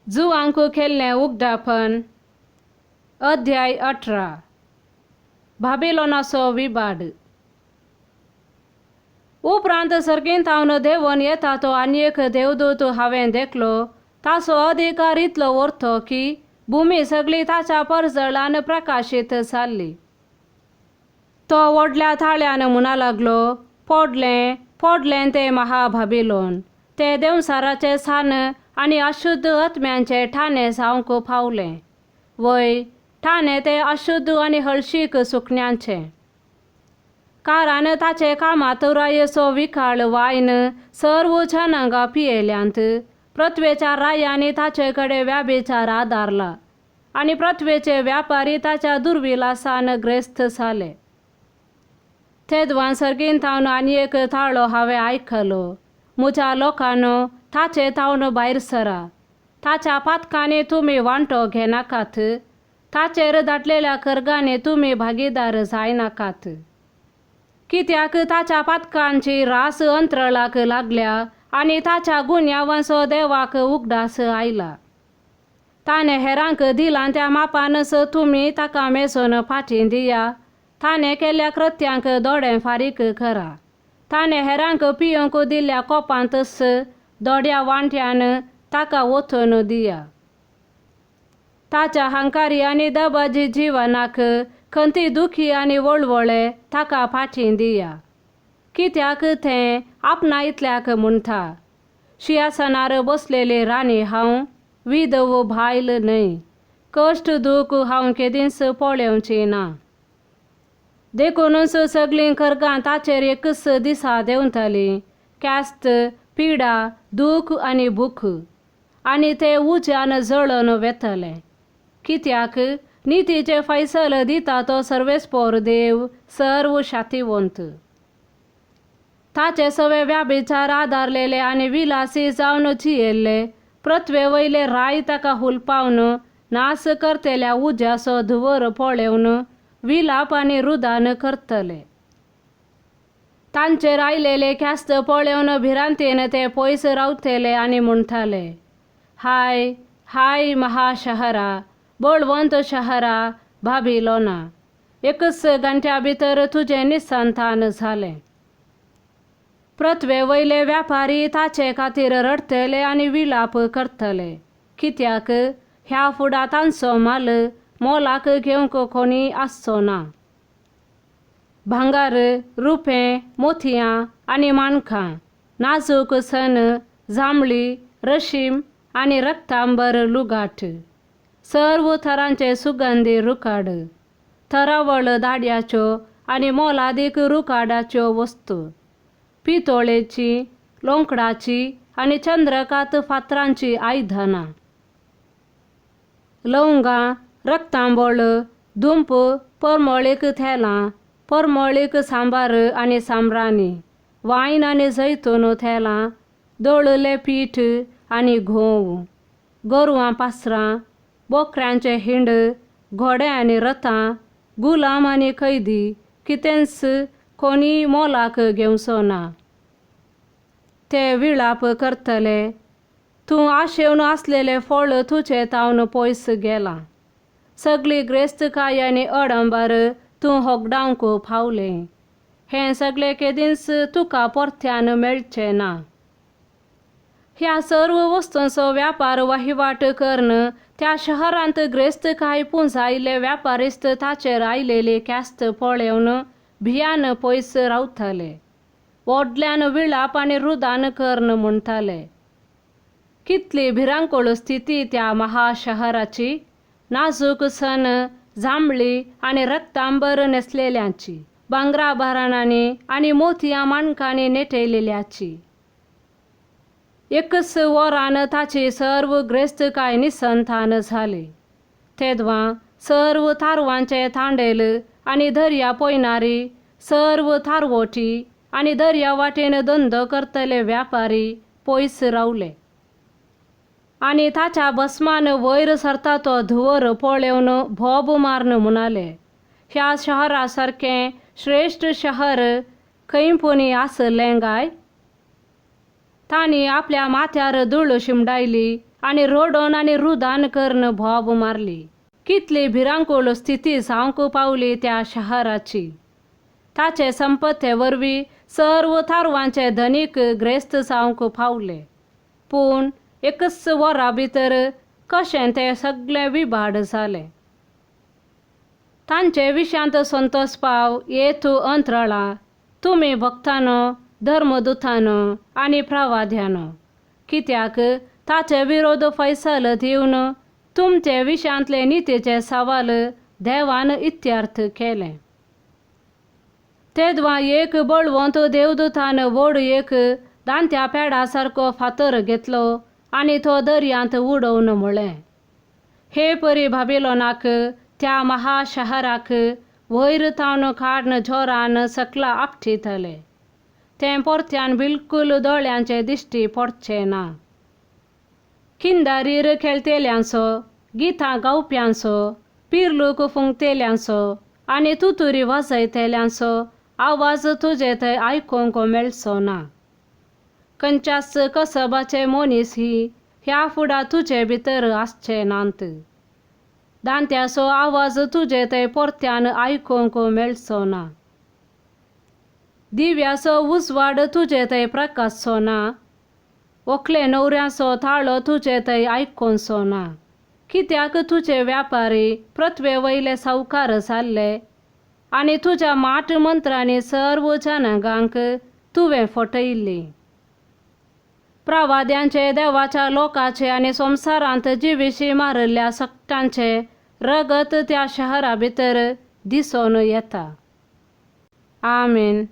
जुआंक खेळणे उगडापण अध्याय 18 बाबिलोनाचो विबाड. उपरांत सर्गीन थावन देवन येता तो आनी एक देवदूत हांवें देखलो. ताचो अधिकार इतलो व्हरतो की भूमी सगळी ताच्या परजळान प्रकाशीत जाल्ली. तो व्हडल्या थाळ्यान म्हणा लागलो, पडलें पडलें तें महाबाबिलोन, तें देवसाराचें स्थान आनी अशुद्ध आत्म्यांचे ठाणे जावंक पावलें. वय ठाणे तें अशुद्ध आनी हळशीक सुकण्यांचें. कारण ताचे कामात रायसो विकाळ वायन सर्व जनांगा पियेल्यांत. पृथ्वेच्या रायांनी ताचे कडेन व्याभिचार आदारला आनी पृथ्वेचे व्यापारी ताच्या दुर्विलासान ग्रेस्त जाले. तेदवान सर्गीन थावन आनी एक थाळो हांवें आयकलो. म्हज्या लोकांनो, ताचे थावन भायर सरा. ताच्या पातकांनी तुमी वांटो घेनाकात. ताचेर दाटलेल्या कर्गांनी तुमी भागीदार जायनाकात. कित्याक ताच्या पातकांची रास अंतरळाक लागल्या आनी ताच्या गुन्यांवाचो देवाक उगडास आयला. ताणें हेरांक दिलां त्या मापानच तुमी ताका मेजोन फाटीं दिया. ताणें केल्ल्या कृत्यांक दोडें फारीक करा. ताणें हेरांक पियोंक दिल्ल्या कोपांतच दोड्या वांट्यान ताका ओतून दिया. ताच्या हंकारी आनी दबाजी जिवनाक खंती दुखी आनी वळवळे ताका फाटीं दिया. कित्याक तें आपणा इतल्याक म्हणटा, सिंहासनार बसलेली राणी हांव, विधव बायल न्हय. कश्ट दूख हांव केदींच पळोवची ना. देखूनच सगळीं कर्गां ताचेर एकच दिसा देंवतलीं, क्यास्त, पिडा, दूख आनी भूख, आनी ते उज्यान जळोन वेतले. कित्याक नितीचे फैसल दिता तो सर्वेस्पोर देव, सर्व शातिवंत. ताचे सवे व्याभिचार आदारलेले आनी विलासी जावन जियेल्ले पृथ्वे वयले राय ताका हुलपावन नास करतेल्या उज्याचो धुवर पळोवन विलाप आनी रुदान करतले. तांचेर आयलेले क्यास्त पळोवन भिरांतीन ते पयस रावतले आनी म्हणटाले, हाय हाय महाशहरा, बळवंत शहरा बाबिलोना, एकच घंट्या भितर तुजें निसंतान जालें. पृथ्वे वयले व्यापारी ताचे खातीर रडतले आनी विलाप करतले. कित्याक ह्या फुडां तांचो माल मोलाक घेवंक कोणी आसचो ना. भांगार, रुपें, मोतयां आनी माणकां, नाजूक सन, जांबळी, रशीम आनी रक्तांबर लुगाट, सर्व थरांचे सुगंधी रुखाड, थरावळ दाड्याच्यो आनी मोलादीक रुखाडाच्यो वस्तू, पितोळेची, लोंकडाची आनी चंद्रकांत फातरांची आयदनां, लवंगां, रक्तांबळ, धूंप, परमळीक थेलां, परमळीक सांबार आनी सांबराणी, वायन आनी जैतून थेलां, दळले पीठ आनी घोव, गोरवां पासरां, बोकऱ्यांचे हिंड, घोडे आनी रथां, गुलाम आनी कैदी, कितेंच कोणी मोलाक घेवचो ना. ते विलाप करतले, तूं आशेवन आसलेले फळ तुजे थावन पयस गेलां. सगळी ग्रेस्तकाय आनी अडंबर तूं होगडावंक पावलें. हें सगळें केदींच तुका परत्यान मेळचें ना. ह्या सर्व वस्तूंचो व्यापार वहिवाट करून त्या शहरांत ग्रेस्तकाय पुंजायले व्यापारिस्त ताचेर आयलेली क्यास्त पळोवन भियान पयस रावतले. व्हडल्यान विलाप आनी रुदान करून म्हणटले, कितली भिरांकूळ स्थिती त्या महाशहराची, नाजूक सन, जांबळी आनी रक्तांबर नेसलेल्यांची, भांगराभरणांनी आनी मोतयां माणकांनी नेटयलेल्याची. एकच वरान ताची सर्व ग्रेस्तकाय निसंतान जाली. तेदवां सर्व थारवांचे थांडेल आनी दर्या पयणारी, सर्व थारवोटी आनी दर्या वाटेन धंदो करतले व्यापारी पयस रावले. आनी ताच्या भस्मान वयर सरता तो धुवर पळोवन भोब मारून म्हणाले, ह्या शहरा सारकें श्रेश्ठ शहर खंय पुनी आसलें गाय. तांणी आपल्या माथ्यार धूळ शिंपडायली आणि रोडोन आणि रुदान कर्ण भोब मारली. कितली भिरांकूळ स्थिती सांगू पावली त्या शहराची. ताचे संपत्ते वरवीं सर्व थारवांचे धनीक ग्रेस्त सांगू पावले. पूण एकच वरा भितर कशें ते सगळे विभाड जाले. तांचे विशांत संतोष पाव येथू अंतराळा तुमी भक्तानो, धर्मदूतानो आनी प्रवाद्यानो, कित्याक ताचे विरोध फैसल दिवन तुमचे विशांतले नितीचे सवाल देवान इत्यार्थ केले. तेदवा एक बळवंत देवदूतान व्हड एक दांत्या पेडा सारको फातर घेतलो आनी तो दर्यांत उडोवन म्हळें, हे परी बाबिलोनाक, त्या महाशहराक वयर तावन काडन जोरान सकला आपटितले. तें परत्यान बिलकूल दोळ्यांचे दिश्टी पडचें ना. किंदारीर खेळतेल्यांचो, गितां गावप्यांचो, पिरलूक फुंकतेल्यांचो आनी तुतुरी वाजयतेल्यांचो आवाज तुजे थंय आयकूंक मेळचो ना. खंयच्याच कसबाचे मनीस ही ह्या फुडा तुजे भितर आसचे नांत. दांत्याचो आवाज तुजे थंय परत्यान आयकूंक मेळचो ना. दिव्याचो उजवाड तुजे थंय प्रकाशचो ना. व्हंकले न्हवऱ्याचो थाळो तुजे थंय आयकोनचो ना. कित्याक तुजे व्यापारी पृथ्वे वयले सावकार जाल्ले आनी तुज्या माट मंत्रांनी सर्व जनांगांक तुवें फटयल्लीं. प्रवाद्यांचे, देवाच्या लोकांचे आनी संवसारांत जिवीशी मारिल्ल्या सगळ्यांचे रगत त्या शहरा भितर दिसोन येता. आमेन.